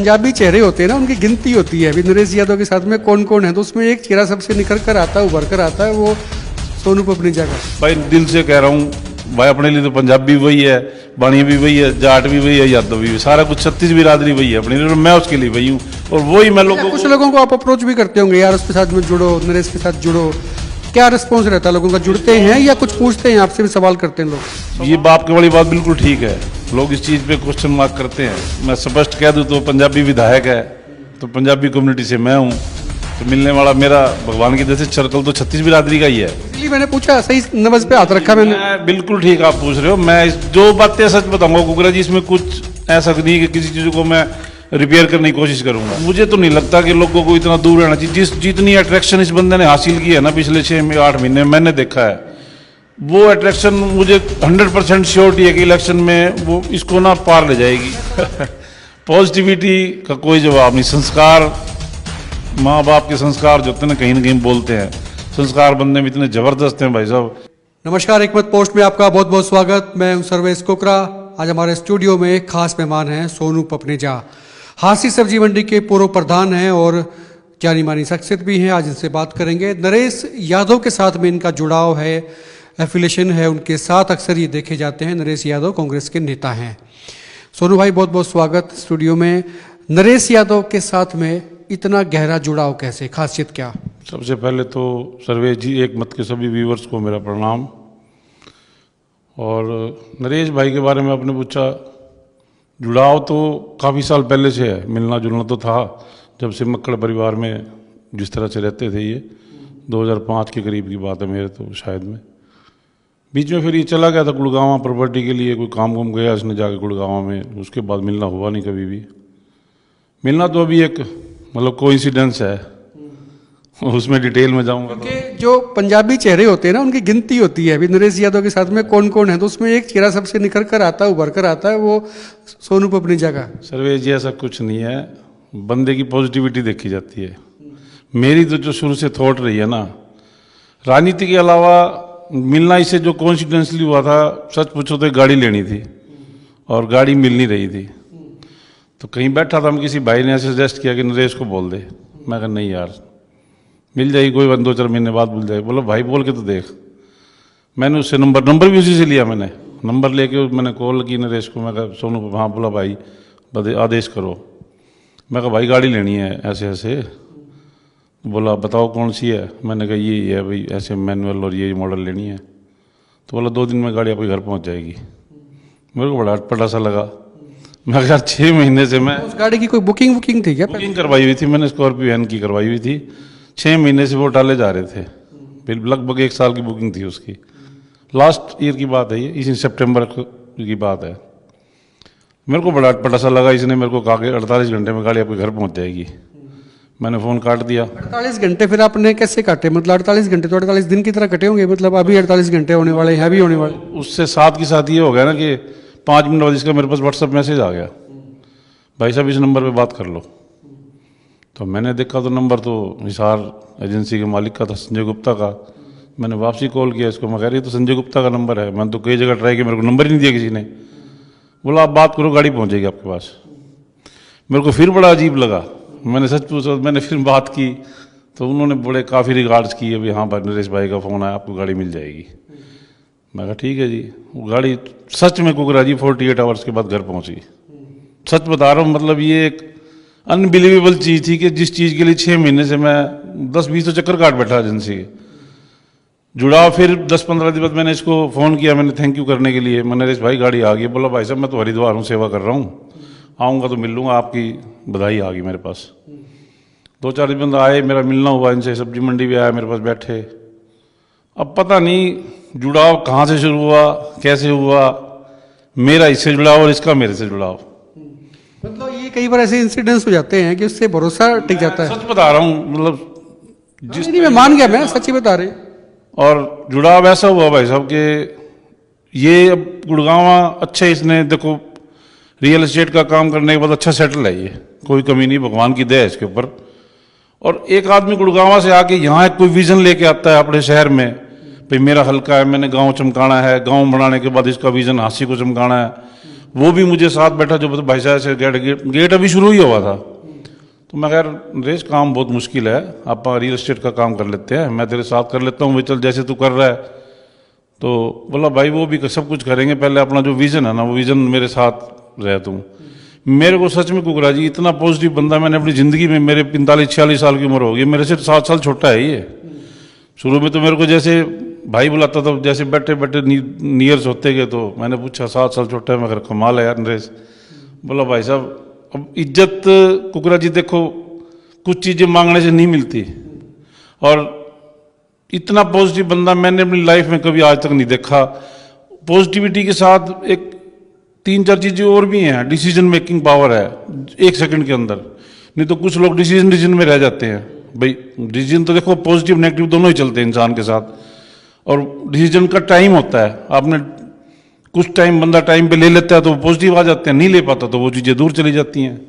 पंजाबी चेहरे होते हैं ना, उनकी गिनती होती है। अभी नरेश यादव के साथ में कौन कौन है, तो उसमें एक चेहरा सबसे निखर कर आता है, उभर कर आता है, वो सोनू पपनीजा का। भाई दिल से कह रहा हूँ भाई, अपने लिए तो पंजाबी भी वही है, बाणी भी वही है, जाट भी वही है, यादव भी सारा कुछ 36 बिरादरी वही है अपने लिए, मैं उसके लिए वही हूँ और वही मैं लोगों कुछ लोगों को आप अप्रोच भी करते होंगे, यार उसके साथ में जुड़ो, नरेश के साथ जुड़ो, क्या रिस्पॉन्स रहता है लोगों का? जुड़ते हैं या कुछ पूछते हैं आपसे भी, सवाल करते हैं लोग? ये बाप के वाली बात बिल्कुल ठीक है, लोग इस चीज़ पे क्वेश्चन मार्क करते हैं। मैं स्पष्ट कह दूँ तो पंजाबी विधायक है, तो पंजाबी कम्युनिटी से मैं हूँ, तो मिलने वाला मेरा भगवान की जैसे सर्कल तो 36 बिरादरी का ही है। इसलिए मैंने पूछा, सही नब्ज पे हाथ रखा मैंने। बिल्कुल ठीक आप पूछ रहे हो, मैं जो बातें सच बताऊंगा कुकरा जी, इसमें कुछ ऐसा नहीं है कि किसी चीज़ को मैं रिपेयर करने की कोशिश करूंगा। मुझे तो नहीं लगता कि लोगों को इतना दूर रहना चाहिए। जितनी अट्रैक्शन इस बंदे ने हासिल की है ना पिछले 6-8 महीने मैंने देखा है, वो अट्रैक्शन मुझे 100% श्योरिटी है कि इलेक्शन में वो इसको ना पार ले जाएगी। पॉजिटिविटी का कोई जवाब नहीं। संस्कार, माँ बाप के संस्कार जो होते हैं ना कहीं बोलते हैं, संस्कार बनने में इतने जबरदस्त हैं भाई साहब। नमस्कार, एकमत पोस्ट में आपका बहुत बहुत स्वागत। मैं हूं सर्वेश कोकरा। आज हमारे स्टूडियो में एक खास मेहमान हैं सोनू पपनीजा, हासी सब्जी मंडी के पूर्व प्रधान हैं और जानी मानी शख्सियत भी हैं। आज इनसे बात करेंगे। नरेश यादव के साथ में इनका जुड़ाव है, एफिलेशन है उनके साथ, अक्सर ये देखे जाते हैं। नरेश यादव कांग्रेस के नेता हैं। सोनू भाई बहुत बहुत स्वागत स्टूडियो में। नरेश यादव के साथ में इतना गहरा जुड़ाव कैसे, खासियत क्या? सबसे पहले तो सर्वेश जी, एक मत के सभी व्यूवर्स को मेरा प्रणाम। और नरेश भाई के बारे में आपने पूछा, जुड़ाव तो काफ़ी साल पहले से है, मिलना जुलना तो था जब से मक्कड़ परिवार में जिस तरह से रहते थे। ये 2005 के करीब की बात है मेरे तो शायद में। बीच में फिर ये चला गया था गुड़गांव प्रॉपर्टी के लिए, कोई काम वाम गया इसने जाके गुड़गांव में, उसके बाद मिलना हुआ नहीं कभी भी। मिलना तो अभी एक मतलब कोइंसिडेंस है, उसमें डिटेल में जाऊंगा तो जो पंजाबी चेहरे होते हैं ना, उनकी गिनती होती है। अभी नरेश यादव के साथ में कौन कौन है, तो उसमें एक चेहरा सबसे निखर कर आता है, उभर कर आता है, वो सोनू पपनीजा का। सर्वेश जी ऐसा कुछ नहीं है, बंदे की पॉजिटिविटी देखी जाती है। मेरी तो जो शुरू से थॉट रही है ना, राजनीति के अलावा मिलना इससे जो कोइंसिडेंटली हुआ था, सच पूछो तो एक गाड़ी लेनी थी और गाड़ी मिल नहीं रही थी। तो कहीं बैठा था, हम किसी भाई ने ऐसे सजेस्ट किया कि नरेश को बोल दे। मैं कहा नहीं यार, मिल जाएगी कोई 2-4 महीने बाद मिल जाएगी। बोलो भाई बोल के तो देख। मैंने उससे नंबर भी उसी से लिया। मैंने नंबर लेके मैंने कॉल की नरेश को। मैं कहा सोनू, हाँ बोला भाई आदेश करो। मैं कहा भाई गाड़ी लेनी है ऐसे ऐसे। बोला बताओ कौन सी है। मैंने कहा ये है भाई, ऐसे मैनुअल और ये मॉडल लेनी है। तो बोला 2 दिन में गाड़ी आपके घर पहुंच जाएगी। मेरे को बड़ा अटपटा सा लगा। मैं कहा 6 महीने से मैं उस गाड़ी की कोई बुकिंग थी क्या? बुकिंग करवाई हुई थी मैंने, स्कॉर्पियो एन की करवाई हुई थी। 6 महीने से वो टाले जा रहे थे। फिर लगभग 1 साल की बुकिंग थी उसकी। लास्ट ईयर की बात है ये, इसी सितंबर की बात है। मेरे को बड़ा अटपटा सा लगा। इसने मेरे को कहा कि 48 घंटे में गाड़ी आपके घर पहुंच जाएगी। मैंने फ़ोन काट दिया। 48 घंटे फिर आपने कैसे काटे? मतलब 48 घंटे तो 48 दिन की तरह कटे होंगे। मतलब अभी 48 घंटे होने वाले हैं, अभी होने वाले। उससे साथ के साथ ये हो गया ना कि 5 मिनट बाद इसका मेरे पास व्हाट्सएप मैसेज आ गया, भाई साहब इस नंबर पे बात कर लो। तो मैंने देखा तो नंबर तो हिसार एजेंसी के मालिक का था, संजय गुप्ता का। मैंने वापसी कॉल किया इसको। मैं कह रही तो संजय गुप्ता का नंबर है, मैंने तो कई जगह ट्राई किया, मेरे को नंबर ही नहीं दिया किसी ने। बोला आप बात करो, गाड़ी पहुंचेगी आपके पास। मेरे को फिर बड़ा अजीब लगा। मैंने सच पूछा, मैंने फिर बात की तो उन्होंने बड़े काफ़ी रिगार्ड्स किए, अभी हाँ भाई नरेश भाई का फ़ोन आया, आपको गाड़ी मिल जाएगी। मैं कहा ठीक है जी। वो गाड़ी सच में कुकरा जी 48 आवर्स के बाद घर पहुंची। सच बता रहा हूँ, मतलब ये एक अनबिलीवेबल चीज़ थी कि जिस चीज़ के लिए 6 महीने से मैं 10-20 तो चक्कर काट बैठा एजेंसी के। जुड़ाव फिर 10-15 दिन बाद मैंने इसको फ़ोन किया, मैंने थैंक यू करने के लिए। मैंने नरेश भाई गाड़ी आ गई। बोला भाई साहब मैं तो हरिद्वार हूँ, सेवा कर रहा हूँ, आऊँगा तो मिल लूँगा, आपकी बधाई आ गई मेरे पास। 2-4 दिन बंदा आए, मेरा मिलना हुआ इनसे, सब्जी मंडी भी आया मेरे पास बैठे। अब पता नहीं जुड़ाव कहाँ से शुरू हुआ, कैसे हुआ, मेरा इससे जुड़ाव और इसका मेरे से जुड़ाव। मतलब ये कई बार ऐसे इंसिडेंट्स हो जाते हैं कि उससे भरोसा टिक जाता है। सच बता रहा हूँ, मतलब जिस नहीं, मैं मान गया, मैं सच्ची बता रही। और जुड़ाव ऐसा हुआ भाई साहब कि ये अब गुड़गांव अच्छा, इसने देखो रियल एस्टेट का काम करने के बाद अच्छा सेटल है, ये कोई कमी नहीं, भगवान की दया है इसके ऊपर। और एक आदमी गुड़गांव से आके यहाँ कोई विजन लेके आता है अपने शहर में, भाई मेरा हल्का है, मैंने गांव चमकाना है, गांव बनाने के बाद इसका विजन हांसी को चमकाना है। वो भी मुझे साथ बैठा जो भाई साहब से गेट अभी शुरू ही हुआ था। तो मैं कह नरेश काम बहुत मुश्किल है, आप रियल एस्टेट का काम कर लेते हैं, मैं तेरे साथ कर लेता हूँ, भाई चल जैसे तू कर रहा है। तो बोला भाई वो भी सब कुछ करेंगे, पहले अपना जो विज़न है ना वो विज़न मेरे साथ रहे तुम। मेरे को सच में कुकरा जी इतना पॉजिटिव बंदा मैंने अपनी ज़िंदगी में, मेरे 45-46 साल की उम्र होगी, मेरे से 7 साल छोटा है ये। शुरू में तो मेरे को जैसे भाई बुलाता था, जैसे बैठे बैठे नियर्स होते गए तो मैंने पूछा 7 साल छोटा है, मैं कमाल है यार नरेश। बोला भाई साहब अब इज्जत कुकरा जी देखो कुछ चीज़ें मांगने से नहीं मिलती, और इतना पॉजिटिव बंदा मैंने अपनी लाइफ में कभी आज तक नहीं देखा। पॉजिटिविटी के साथ एक 3-4 चीज़ें और भी हैं, डिसीजन मेकिंग पावर है 1 सेकंड के अंदर। नहीं तो कुछ लोग डिसीजन में रह जाते हैं। भाई डिसीजन तो देखो पॉजिटिव नेगेटिव दोनों ही चलते हैं इंसान के साथ, और डिसीजन का टाइम होता है। आपने कुछ टाइम बंदा टाइम पे ले लेता है तो पॉजिटिव आ जाते हैं, नहीं ले पाता तो वो चीज़ें दूर चली जाती हैं।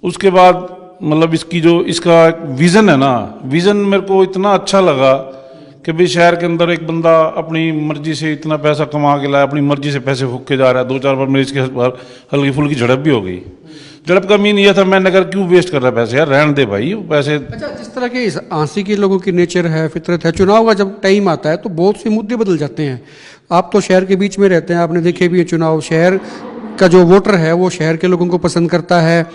उसके बाद मतलब इसकी जो इसका विज़न है ना, विज़न मेरे को इतना अच्छा लगा कि भाई शहर के अंदर एक बंदा अपनी मर्जी से इतना पैसा कमा के लाया, अपनी मर्जी से पैसे फूक के जा रहा है। 2-4 बार मेरी इसके हल्की फुल्की झड़प भी हो गई। झड़प का मीन ये था मैंने कहा क्यों वेस्ट कर रहा है पैसे यार, रहने दे भाई वो पैसे। अच्छा, जिस तरह के आंसी के लोगों की नेचर है, फितरत है, चुनाव का जब टाइम आता है तो बहुत से मुद्दे बदल जाते हैं। आप तो शहर के बीच में रहते हैं, आपने देखे भी है चुनाव। शहर का जो वोटर है वो शहर के लोगों को पसंद करता है,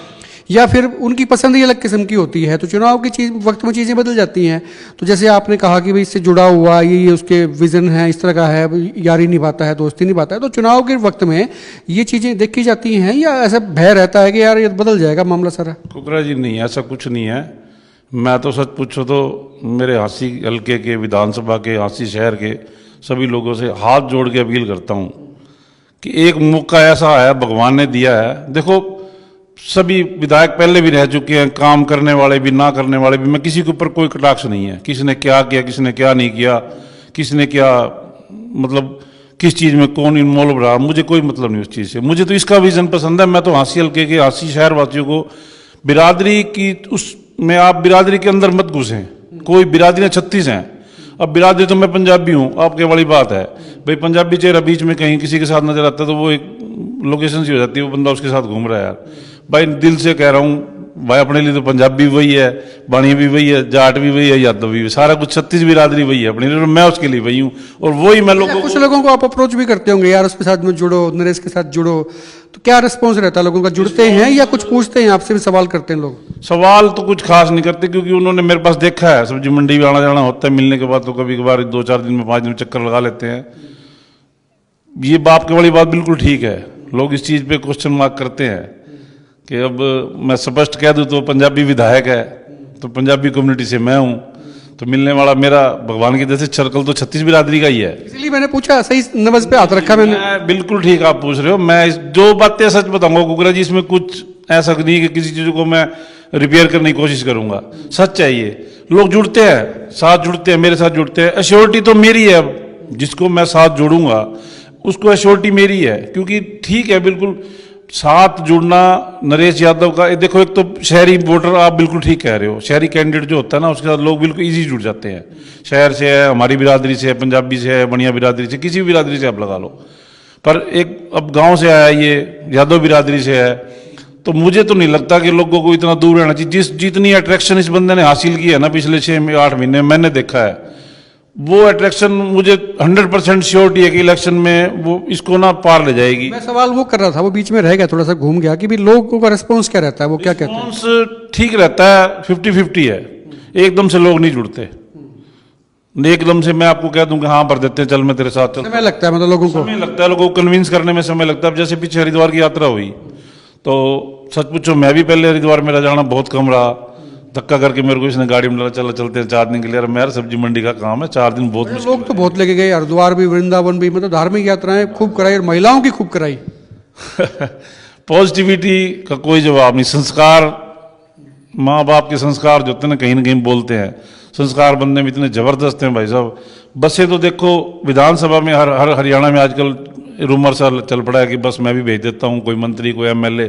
या फिर उनकी पसंद ही अलग किस्म की होती है। तो चुनाव की वक्त में चीज़ें बदल जाती हैं। तो जैसे आपने कहा कि भाई इससे जुड़ा हुआ ये उसके विज़न है, इस तरह का है, यारी निभाता है, दोस्ती निभाता है, तो चुनाव के वक्त में ये चीज़ें देखी जाती हैं, या ऐसा भय रहता है कि यार ये बदल जाएगा मामला सारा? कुकरा जी नहीं, ऐसा कुछ नहीं है। मैं तो सच पूछो तो मेरे हांसी हल्के के, विधानसभा के, हांसी शहर के सभी लोगों से हाथ जोड़ के अपील करता हूँ कि एक मौका ऐसा आया भगवान ने दिया है। देखो सभी विधायक पहले भी रह चुके हैं, काम करने वाले भी ना करने वाले भी, मैं किसी के ऊपर कोई कटाक्ष नहीं है, किसने क्या किया किसने क्या नहीं किया, किसने क्या मतलब किस चीज़ में कौन इन्वॉल्व रहा, मुझे कोई मतलब नहीं उस चीज़ से। मुझे तो इसका विजन पसंद है। मैं तो हांसी हल्के के, हांसी शहर वासियों को, बिरादरी की उसमें आप बिरादरी के अंदर मत घुसें। कोई बिरादरियाँ 36 हैं। अब बिरादरी तो मैं पंजाबी हूँ, आपके वाली बात है भाई, पंजाबी चेहरा बीच में कहीं किसी के साथ नजर आता है तो वो एक लोकेशन सी हो जाती है, वो बंदा उसके साथ घूम रहा है यार। भाई दिल से कह रहा हूँ भाई, अपने लिए तो पंजाबी वही है, बाणिया भी वही है, जाट भी वही है, यादव भी, सारा कुछ 36 बिरादरी वही है अपनी, मैं उसके लिए वही हूँ और वही मैं लोगों कुछ लोगों को आप अप्रोच भी करते होंगे यार उसके साथ में जुड़ो, नरेश के साथ जुड़ो, तो क्या रिस्पॉन्स रहता है लोगों का? जुड़ते हैं या कुछ पूछते हैं आपसे भी, सवाल करते हैं लोग? सवाल तो कुछ खास नहीं करते क्योंकि उन्होंने मेरे पास देखा है, सब्जी मंडी में आना जाना होता है, मिलने के बाद तो कभी कभार 2-4 दिन में 5 दिन में चक्कर लगा लेते हैं। ये बाप के वाली बात बिल्कुल ठीक है। लोग इस चीज़ पे क्वेश्चन मार्क करते हैं कि अब मैं स्पष्ट कह दूं तो पंजाबी विधायक है तो पंजाबी कम्युनिटी से मैं हूं, तो मिलने वाला मेरा भगवान की जैसे सर्कल तो 36 बिरादरी का ही है। इसलिए मैंने पूछा, सही नब्ज पे हाथ रखा मैंने। बिल्कुल ठीक आप पूछ रहे हो। मैं जो बातें सच बताऊंगा कुकरा जी, इसमें कुछ ऐसा नहीं कि किसी चीज़ को मैं रिपेयर करने की कोशिश करूंगा। सच है ये। लोग जुड़ते हैं, साथ जुड़ते हैं, मेरे साथ जुड़ते हैं। एश्योरिटी तो मेरी है, जिसको मैं साथ जोड़ूंगा उसको एश्योरिटी मेरी है, क्योंकि ठीक है बिल्कुल साथ जुड़ना नरेश यादव का। देखो एक तो शहरी वोटर, आप बिल्कुल ठीक कह रहे हो, शहरी कैंडिडेट जो होता है ना उसके साथ लोग बिल्कुल इजी जुड़ जाते हैं। शहर से है, हमारी बिरादरी से है, पंजाबी से है, बनिया बिरादरी से, किसी भी बिरादरी से आप लगा लो। पर एक अब गांव से आया, ये यादव बिरादरी से है, तो मुझे तो नहीं लगता कि लोगों को इतना दूर रहना चाहिए। जितनी अट्रैक्शन इस बंदे ने हासिल की है ना पिछले 6-8 महीने मैंने देखा है, वो अट्रैक्शन मुझे 100% श्योरिटी है कि इलेक्शन में वो इसको ना पार ले जाएगी। मैं सवाल वो कर रहा था, वो बीच में रह गया, थोड़ा सा घूम गया कि भी लोगों का रिस्पॉन्स क्या रहता है, वो क्या कहते हैं? रिस्पॉन्स ठीक रहता है, 50-50 है। एकदम से लोग नहीं जुड़ते, एकदम से मैं आपको कह दूं कि हाँ भर देते हैं, चल मैं तेरे साथ चल। समय लगता है, मतलब लोगों को समय लगता है, लोगों को कन्विंस करने में समय लगता है। अब जैसे पीछे हरिद्वार की यात्रा हुई तो सच पूछो मैं भी पहले हरिद्वार मेरा जाना बहुत कम रहा, धक्का करके मेरे को इसने गाड़ी में चला चलते हैं 4 दिन के लिए। यार मेरा सब्जी मंडी का काम है, 4 दिन बहुत मुश्किल। लोग तो बहुत लेके गए, हरिद्वार भी, वृंदावन भी, मतलब धार्मिक यात्राएं खूब कराई और महिलाओं की खूब कराई। पॉजिटिविटी का कोई जवाब नहीं। संस्कार, माँ बाप के संस्कार जो होते हैं ना कहीं बोलते हैं, संस्कार बनने में इतने जबरदस्त हैं भाई साहब। बसें तो देखो विधानसभा में हर हरियाणा में आजकल रूमर सा चल पड़ा है कि बस मैं भी भेज देता हूँ, कोई मंत्री, कोई MLA,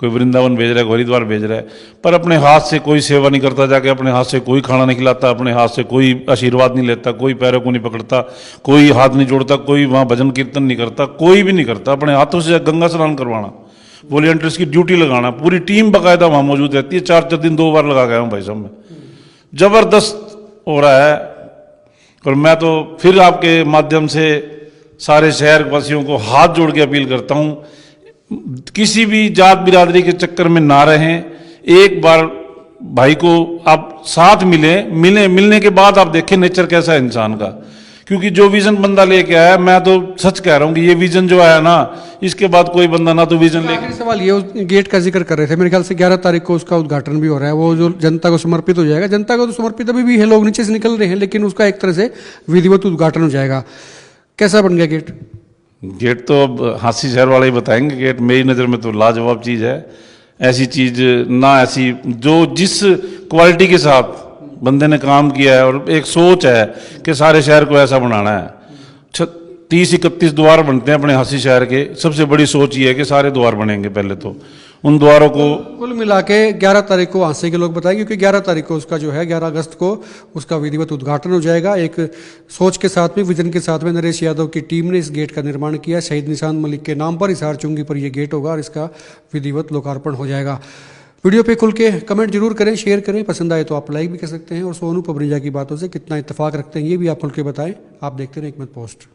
कोई वृंदावन भेज रहा है, कोई हरिद्वार भेज रहा है, पर अपने हाथ से कोई सेवा नहीं करता, जाके अपने हाथ से कोई खाना नहीं खिलाता, अपने हाथ से कोई आशीर्वाद नहीं लेता, कोई पैरों को नहीं पकड़ता, कोई हाथ नहीं जोड़ता, कोई वहाँ भजन कीर्तन नहीं करता, कोई भी नहीं करता। अपने हाथों से गंगा स्नान करवाना, वॉलंटियर्स की ड्यूटी लगाना, पूरी टीम बाकायदा वहाँ मौजूद रहती है। 4 दिन 2 बार लगा गया हूँ भाई साहब मैं, जबरदस्त हो रहा है। और मैं तो फिर आपके माध्यम से सारे शहर वासियों को हाथ जोड़ के अपील करता हूँ, किसी भी जात बिरादरी के चक्कर में ना रहें। एक बार भाई को आप साथ मिलने के बाद आप देखें नेचर कैसा है इंसान का, क्योंकि जो विजन बंदा लेके आया, मैं तो सच कह रहा हूँ कि ये विजन जो आया ना, इसके बाद कोई बंदा ना तो विजन लेके। आखिरी सवाल ये, उस गेट का जिक्र कर रहे थे, मेरे ख्याल से 11 तारीख को उसका उद्घाटन भी हो रहा है, वो जो जनता को समर्पित हो जाएगा। जनता को तो समर्पित अभी भी है, लोग नीचे से निकल रहे हैं, लेकिन उसका एक तरह से विधिवत उद्घाटन हो जाएगा। कैसा बन गया गेट? गेट तो अब हांसी शहर वाले ही बताएंगे। गेट मेरी नज़र में तो लाजवाब चीज़ है, ऐसी चीज़ ना, ऐसी जो जिस क्वालिटी के साथ बंदे ने काम किया है, और एक सोच है कि सारे शहर को ऐसा बनाना है। 30-31 द्वार बनते हैं अपने हांसी शहर के, सबसे बड़ी सोच ये है कि सारे द्वार बनेंगे। पहले तो उन द्वारों को कुल मिला के 11 तारीख को हांसी के लोग बताएंगे, क्योंकि 11 तारीख को उसका जो है 11 अगस्त को उसका विधिवत उद्घाटन हो जाएगा। एक सोच के साथ में, विजन के साथ में नरेश यादव की टीम ने इस गेट का निर्माण किया। शहीद निशान मलिक के नाम पर हिसार चुंगी पर यह गेट होगा और इसका विधिवत लोकार्पण हो जाएगा। वीडियो पे खुल के कमेंट जरूर करें, शेयर करें, पसंद आए तो आप लाइक भी कर सकते हैं। और सोनू पबनीजा की बातों से कितना इत्तेफाक रखते हैं ये भी आप खुल के बताएं। आप देखते रहें एक मिनट पोस्ट।